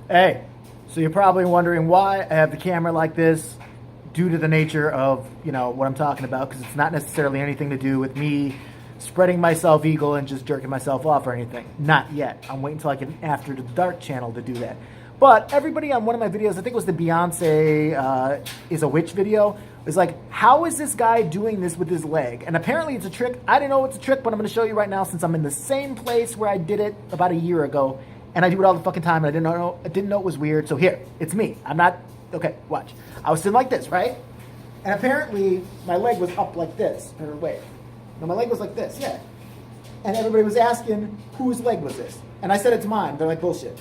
Hey, so you're probably wondering why I have the camera like this, due to the nature of, what I'm talking about, because it's not necessarily anything to do with me spreading myself eagle and just jerking myself off or anything. Not yet. I'm waiting until I can After the Dark channel to do that. But everybody on one of my videos, I think it was the Beyonce is a witch video, was like, how is this guy doing this with his leg? And apparently it's a trick. I didn't know it's a trick, but I'm going to show you right now since I'm in the same place where I did it about a year ago. And I do it all the fucking time, and I didn't know it was weird. So here, it's me. I'm not, okay, watch. I was sitting like this, right? And apparently my leg was up like this. Or wait, no, my leg was like this, yeah. And everybody was asking, whose leg was this? And I said it's mine. They're like, bullshit.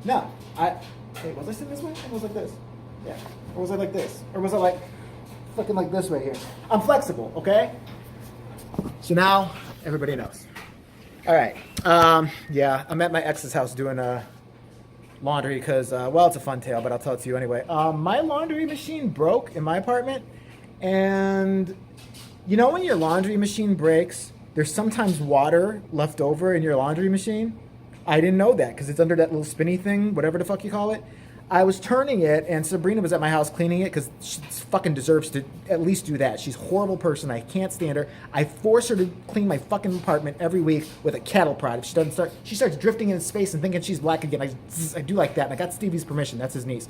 No, wait, was I sitting this way? Or was I like this? Yeah. Or was I like this? Or was I like, fucking like this right here? I'm flexible, okay? So now, everybody knows. All right. Yeah, I'm at my ex's house doing laundry because, well, it's a fun tale, but I'll tell it to you anyway. My laundry machine broke in my apartment, and you know when your laundry machine breaks, there's sometimes water left over in your laundry machine? I didn't know that because it's under that little spinny thing, whatever the fuck you call it. I was turning it, and Sabrina was at my house cleaning it because she fucking deserves to at least do that. She's a horrible person. I can't stand her. I force her to clean my fucking apartment every week with a cattle prod. If she starts drifting in space and thinking she's black again. I do like that, and I got Stevie's permission. That's his niece.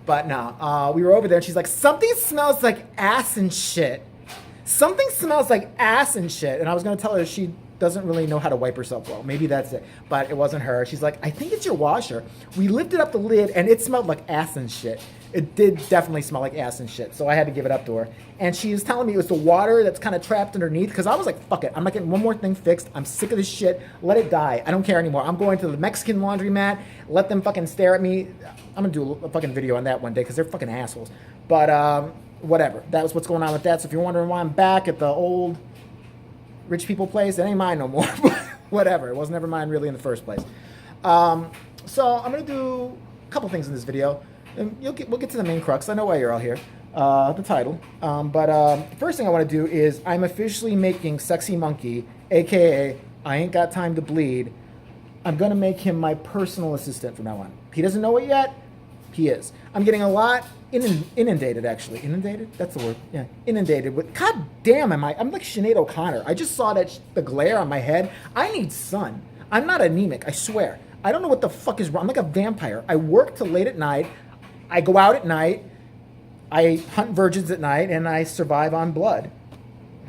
But no, we were over there, and she's like, something smells like ass and shit. Something smells like ass and shit. And I was going to tell her she doesn't really know how to wipe herself well. Maybe that's it. But it wasn't her. She's like, I think it's your washer. We lifted up the lid, and it smelled like ass and shit. It did definitely smell like ass and shit. So I had to give it up to her. And she was telling me it was the water that's kind of trapped underneath. Because I was like, fuck it. I'm not getting one more thing fixed. I'm sick of this shit. Let it die. I don't care anymore. I'm going to the Mexican laundromat. Let them fucking stare at me. I'm going to do a fucking video on that one day because they're fucking assholes. But whatever. That was what's going on with that. So if you're wondering why I'm back at the old rich people place, it ain't mine no more. Whatever. It was never mine really in the first place. So I'm going to do a couple things in this video. And we'll get to the main crux. I know why you're all here. The title. But the first thing I want to do is I'm officially making Sexy Monkey, a.k.a. I Ain't Got Time to Bleed. I'm going to make him my personal assistant from now on. He doesn't know it yet. He is. I'm getting a lot inundated, actually. Inundated? That's the word. Yeah. Inundated with, god damn, I'm like Sinead O'Connor. I just saw the glare on my head. I need sun. I'm not anemic, I swear. I don't know what the fuck is wrong. I'm like a vampire. I work till late at night. I go out at night. I hunt virgins at night, and I survive on blood.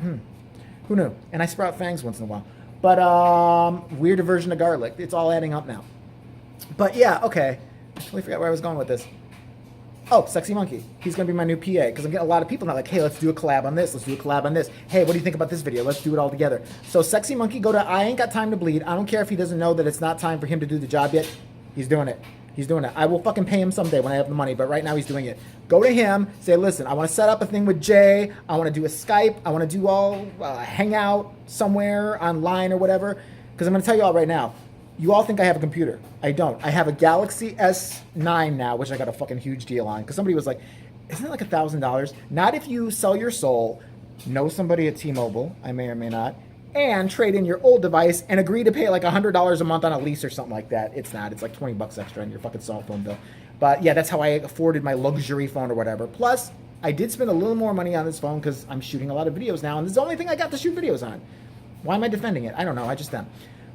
Who knew? And I sprout fangs once in a while. But weird aversion to garlic. It's all adding up now. But yeah, okay. I totally forgot where I was going with this. Oh, Sexy Monkey. He's going to be my new PA because I'm getting a lot of people now like, hey, let's do a collab on this. Let's do a collab on this. Hey, what do you think about this video? Let's do it all together. So Sexy Monkey, go to I Ain't Got Time to Bleed. I don't care if he doesn't know that it's not time for him to do the job yet. He's doing it. He's doing it. I will fucking pay him someday when I have the money, but right now he's doing it. Go to him. Say, listen, I want to set up a thing with Jay. I want to do a Skype. I want to do all hang out somewhere online or whatever. Because I'm going to tell you all right now. You all think I have a computer. I don't. I have a Galaxy S9 now, which I got a fucking huge deal on. Because somebody was like, isn't it like $1,000? Not if you sell your soul, know somebody at T-Mobile, I may or may not, and trade in your old device and agree to pay like $100 a month on a lease or something like that. It's not. It's like 20 bucks extra on your fucking cell phone bill. But yeah, that's how I afforded my luxury phone or whatever. Plus, I did spend a little more money on this phone because I'm shooting a lot of videos now, and this is the only thing I got to shoot videos on. Why am I defending it? I don't know. I just am.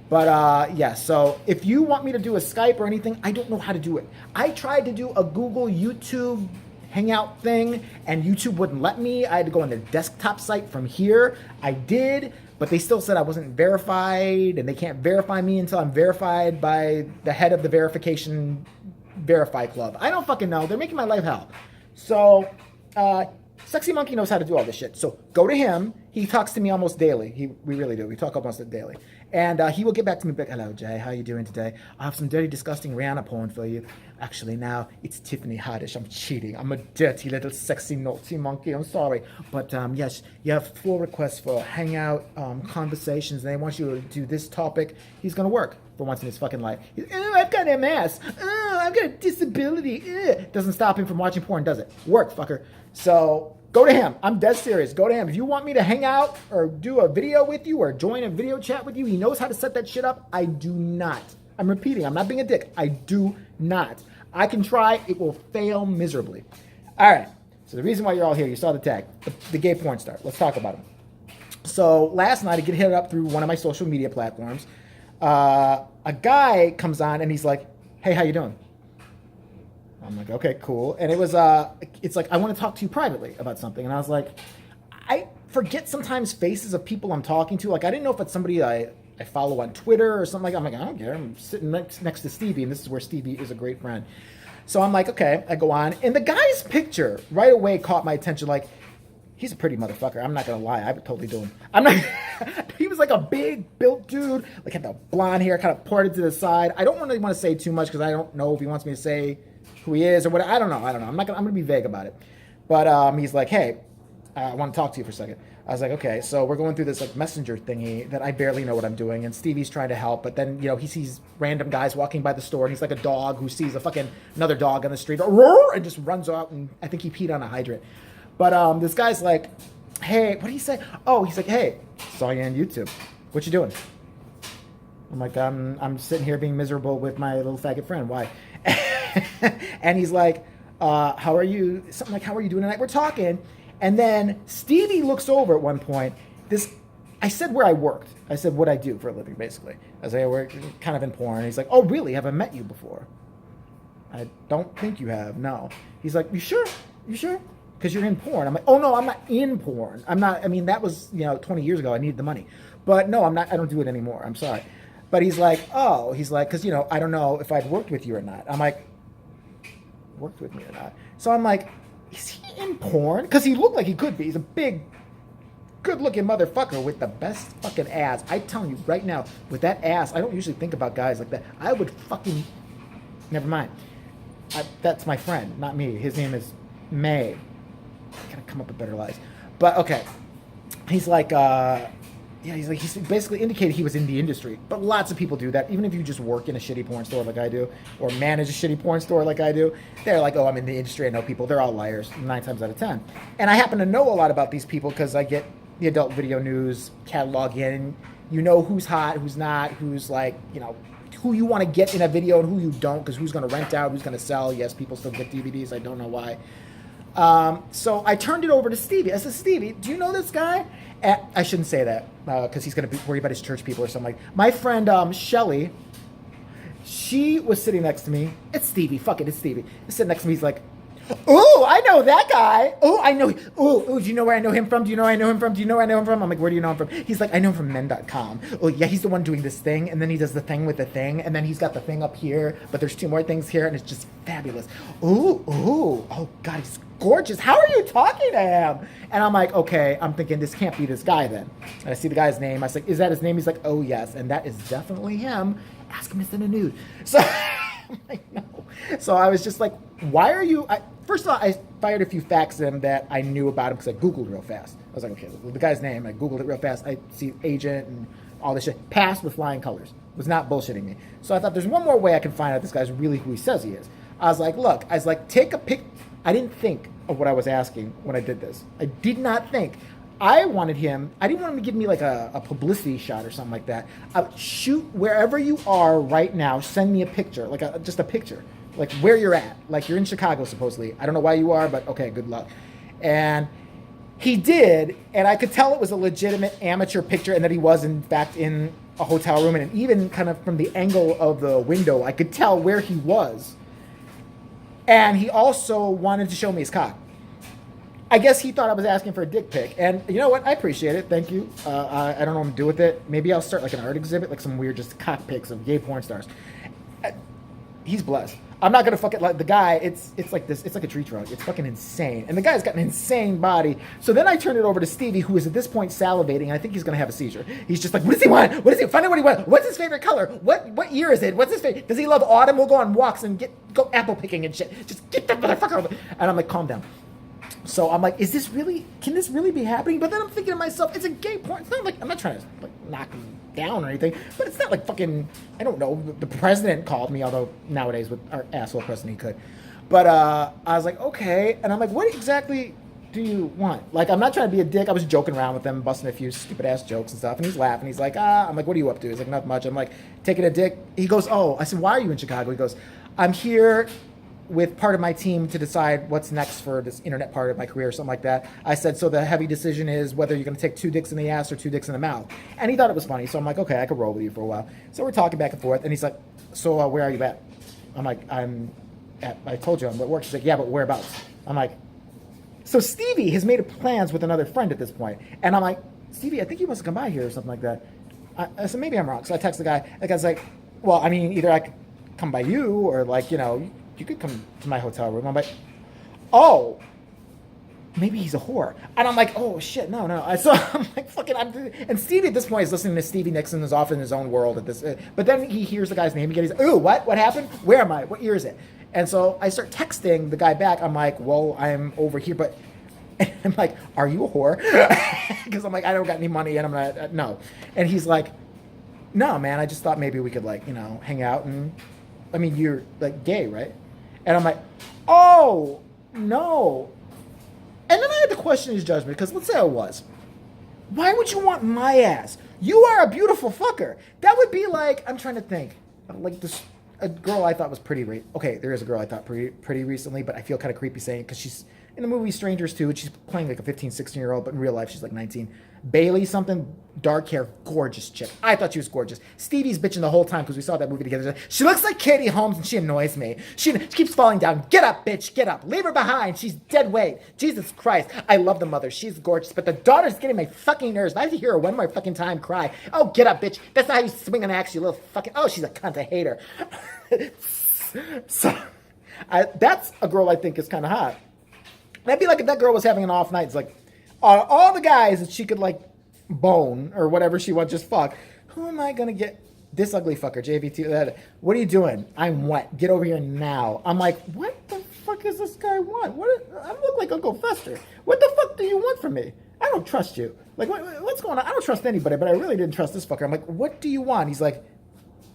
But yeah, so if you want me to do a Skype or anything, I don't know how to do it. I tried to do a Google YouTube Hangout thing, and YouTube wouldn't let me. I had to go on their desktop site from here. I did, but they still said I wasn't verified, and they can't verify me until I'm verified by the head of the verification verify club. I don't fucking know. They're making my life hell. So, Sexy Monkey knows how to do all this shit. So go to him. He talks to me almost daily. We really do. We talk almost daily. And he will get back to me, like, hello, Jay. How you doing today? I have some dirty, disgusting Rihanna porn for you. Actually, now it's Tiffany Haddish. I'm cheating. I'm a dirty little sexy, naughty monkey. I'm sorry. But yes, you have 4 requests for hangout conversations. And they want you to do this topic. He's going to work for once in his fucking life. Oh, I've got MS. Oh, I've got a disability. Doesn't stop him from watching porn, does it? Work, fucker. So go to him. I'm dead serious. Go to him. If you want me to hang out or do a video with you or join a video chat with you, he knows how to set that shit up. I do not. I'm repeating. I'm not being a dick. I do not. I can try. It will fail miserably. All right. So the reason why you're all here, you saw the tag, the gay porn star. Let's talk about him. So last night I get hit up through one of my social media platforms. A guy comes on and he's like, "Hey, how you doing?" I'm like, "Okay, cool." And it's like, "I want to talk to you privately about something." And I was like, I forget sometimes faces of people I'm talking to. Like, I didn't know if it's somebody I follow on Twitter or something like that. I'm like, I don't care. I'm sitting next to Stevie, and this is where Stevie is a great friend. So I'm like, okay, I go on. And the guy's picture right away caught my attention. Like, he's a pretty motherfucker. I'm not going to lie. I would totally do him. I'm not. He was like a big built dude. Like, had the blonde hair kind of parted to the side. I don't really want to say too much because I don't know if he wants me to say who he is or what. I don't know. I'm going to be vague about it. But he's like, "Hey, I want to talk to you for a second." I was like, okay, so we're going through this like messenger thingy that I barely know what I'm doing, and Stevie's trying to help, but then, he sees random guys walking by the store, and he's like a dog who sees another dog on the street, and just runs out, and I think he peed on a hydrant. But this guy's like, "Hey," what did he say? Oh, he's like, "Hey, saw you on YouTube. What you doing?" I'm like, I'm sitting here being miserable with my little faggot friend. Why? And he's like, "How are you?" Something like, "How are you doing tonight?" We're talking. And then Stevie looks over at one point. I said where I worked. I said what I do for a living, basically. I said I work kind of in porn. And he's like, "Oh, really? Have I met you before?" "I don't think you have, no." He's like, "You sure? You sure? Because you're in porn." I'm like, "Oh, no, I'm not in porn. I'm not, that was, 20 years ago. I needed the money. But no, I'm not, I don't do it anymore. I'm sorry." But he's like, "Oh," he's like, "because, I don't know if I'd worked with you or not." I'm like, "Worked with me or not?" So I'm like, is he in porn? Because he looked like he could be. He's a big, good-looking motherfucker with the best fucking ass. I'm telling you right now, with that ass, I don't usually think about guys like that. I would fucking... Never mind. That's my friend, not me. His name is May. I gotta come up with better lies. But, okay. He's like, he's basically indicated he was in the industry. But lots of people do that. Even if you just work in a shitty porn store like I do, or manage a shitty porn store like I do, they're like, "Oh, I'm in the industry, I know people." They're all liars, 9 times out of 10. And I happen to know a lot about these people because I get the adult video news catalog in. You know who's hot, who's not, who's like, who you want to get in a video and who you don't, because who's going to rent out, who's going to sell. Yes, people still get DVDs. I don't know why. So I turned it over to Stevie. I said, "Stevie, do you know this guy?" I shouldn't say that because he's going to be worried about his church people or something. Like my friend Shelly, she was sitting next to me. It's Stevie. Fuck it, it's Stevie. He's sitting next to me. He's like, "Oh, I know that guy. Oh, I know. Oh, do you know where I know him from? Do you know where I know him from? Do you know where I know him from?" I'm like, "Where do you know him from?" He's like, "I know him from men.com. Oh, yeah, he's the one doing this thing. And then he does the thing with the thing. And then he's got the thing up here. But there's 2 more things here. And it's just fabulous. Oh, God, he's gorgeous. How are you talking to him?" And I'm like, okay, I'm thinking this can't be this guy then. And I see the guy's name. I was like, "Is that his name?" He's like, "Oh, yes. And that is definitely him. Ask him to send a nude." So I'm like, no. So I was just like, why are you... First of all, I fired a few facts at him that I knew about him because I Googled real fast. I was like, okay, the guy's name, I Googled it real fast. I see agent and all this shit. Passed with flying colors. Was not bullshitting me. So I thought there's one more way I can find out this guy's really who he says he is. I was like, look, take a pic. I didn't think of what I was asking when I did this. I did not think. I didn't want him to give me like a publicity shot or something like that. Shoot wherever you are right now. Send me a picture, like just a picture, like where you're at. Like you're in Chicago, supposedly. I don't know why you are, but okay, good luck. And he did, and I could tell it was a legitimate amateur picture and that he was, in fact, in a hotel room. And even kind of from the angle of the window, I could tell where he was. And he also wanted to show me his cock. I guess he thought I was asking for a dick pic. And you know what? I appreciate it. Thank you. I don't know what to do with it. Maybe I'll start like an art exhibit, like some weird just cock pics of gay porn stars. He's blessed. I'm not going to fuck it like the guy. It's like this. It's like a tree trunk. It's fucking insane. And the guy's got an insane body. So then I turn it over to Stevie, who is at this point salivating. And I think he's going to have a seizure. He's just like, what does he want? What does he find out what he wants? What's his favorite color? What year is it? What's his favorite? Does he love autumn? We'll go on walks and go apple picking and shit. Just get that motherfucker over. And I'm like, calm down. So I'm like, can this really be happening? But then I'm thinking to myself, it's a gay porn. It's not like, I'm not trying to like knock him down or anything, but it's not like fucking, I don't know, the president called me, although nowadays with our asshole president he could. But I was like, okay. And I'm like, what exactly do you want? Like, I'm not trying to be a dick. I was joking around with him, busting a few stupid ass jokes and stuff. And he's laughing. He's like, I'm like, what are you up to? He's like, not much. I'm like, taking a dick. He goes, oh. I said, why are you in Chicago? He goes, I'm here with part of my team to decide what's next for this internet part of my career or something like that. I said, so the heavy decision is whether you're going to take 2 dicks in the ass or 2 dicks in the mouth. And he thought it was funny. So I'm like, okay, I could roll with you for a while. So we're talking back and forth. And he's like, so where are you at? I'm like, I told you I'm at work. She's like, yeah, but whereabouts? I'm like, so Stevie has made plans with another friend at this point. And I'm like, Stevie, I think you must have come by here or something like that. I said, maybe I'm wrong. So I text the guy. The guy's like, well, I mean, either I could come by you or like, you could come to my hotel room. I'm like, oh, maybe he's a whore. And I'm like, oh shit, no. So I'm like, fucking, and Stevie at this point is listening to Stevie Nicks is off in his own world at this. But then he hears the guy's name again. He's like, ooh, what? What happened? Where am I? What year is it? And so I start texting the guy back. I'm like, well, I'm over here, but I'm like, are you a whore? Because I'm like, I don't got any money, and I'm not, no. And he's like, no, man, I just thought maybe we could like, hang out, and I mean, you're like gay, right? And I'm like, oh, no. And then I had to question his judgment, because let's say I was. Why would you want my ass? You are a beautiful fucker. That would be like, I'm trying to think, like this, a girl I thought was pretty, okay, there is a girl I thought pretty recently, but I feel kind of creepy saying, because she's in the movie Strangers 2, and she's playing like a 15, 16-year-old, but in real life she's like 19. Bailey something, dark hair, gorgeous chick. I thought she was gorgeous. Stevie's bitching the whole time because we saw that movie together. She looks like Katie Holmes and she annoys me. She keeps falling down. Get up, bitch, get up. Leave her behind. She's dead weight. Jesus Christ. I love the mother. She's gorgeous, but the daughter's getting my fucking nerves. I have to hear her one more fucking time cry. Oh, get up, bitch. That's not how you swing an axe, you little fucking... Oh, she's a cunt. I hate her. So, that's a girl I think is kind of hot. That'd be like if that girl was having an off night. It's like, all the guys that she could like bone or whatever she wants, just fuck. Who am I gonna get? This ugly fucker, JVT. What are you doing? I'm wet. Get over here now. I'm like, what the fuck does this guy want? I look like Uncle Fester. What the fuck do you want from me? I don't trust you. Like, what's going on? I don't trust anybody, but I really didn't trust this fucker. I'm like, what do you want? He's like,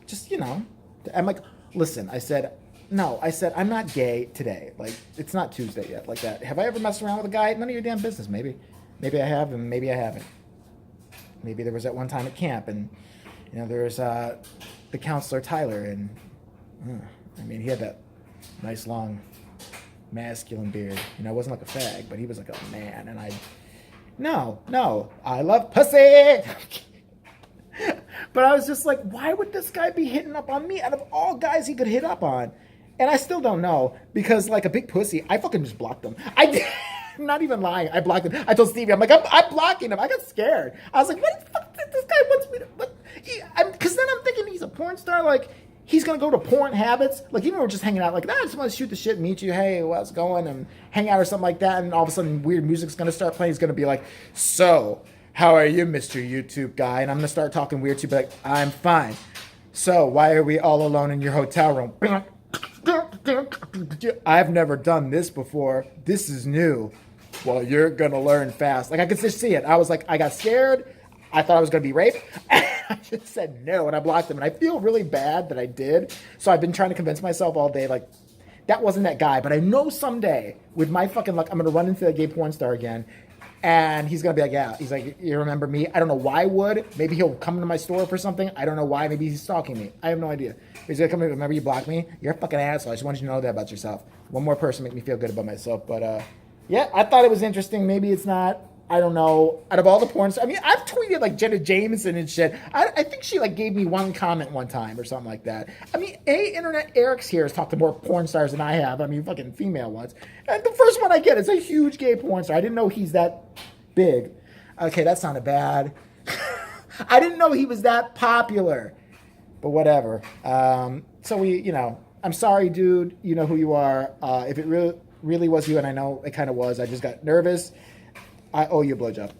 just, I'm like, listen, I said, no, I said, I'm not gay today. Like, it's not Tuesday yet, like that. Have I ever messed around with a guy? None of your damn business, maybe. Maybe I have, and maybe I haven't. Maybe there was that one time at camp, and, there was the counselor, Tyler, and, I mean, he had that nice, long, masculine beard. It wasn't like a fag, but he was like a man, and no, I love pussy! But I was just like, why would this guy be hitting up on me out of all guys he could hit up on? And I still don't know, because like a big pussy, I fucking just blocked him. I'm not even lying. I blocked him. I told Stevie, I'm like, I'm blocking him. I got scared. I was like, what the fuck did this guy wants me to... Because then I'm thinking he's a porn star. Like, he's going to go to porn habits. Like, even when we're just hanging out, like, I just want to shoot the shit, meet you. Hey, how's it going? And hang out or something like that. And all of a sudden, weird music's going to start playing. He's going to be like, so, how are you, Mr. YouTube guy? And I'm going to start talking weird to you, be like, I'm fine. So, why are we all alone in your hotel room? I've never done this before. This is new. Well, you're going to learn fast. Like, I could just see it. I was like, I got scared. I thought I was going to be raped. I just said no, and I blocked him. And I feel really bad that I did. So I've been trying to convince myself all day, like, that wasn't that guy. But I know someday, with my fucking luck, I'm going to run into that gay porn star again. And he's going to be like, yeah. He's like, you remember me? I don't know why I would. Maybe he'll come to my store for something. I don't know why. Maybe he's stalking me. I have no idea. He's going to come in. Remember you blocked me? You're a fucking asshole. I just wanted you to know that about yourself. One more person make me feel good about myself. But, yeah, I thought it was interesting. Maybe it's not. I don't know. Out of all the porn stars, I mean, I've tweeted like Jenna Jameson and shit. I think she like gave me one comment one time or something like that. I mean, Internet Eric's here has talked to more porn stars than I have. I mean, fucking female ones. And the first one I get is a huge gay porn star. I didn't know he's that big. Okay, that sounded bad. I didn't know he was that popular. But whatever. So we, I'm sorry, dude. You know who you are. If it really was you, and I know it kind of was, I just got nervous. I owe you a blowjob.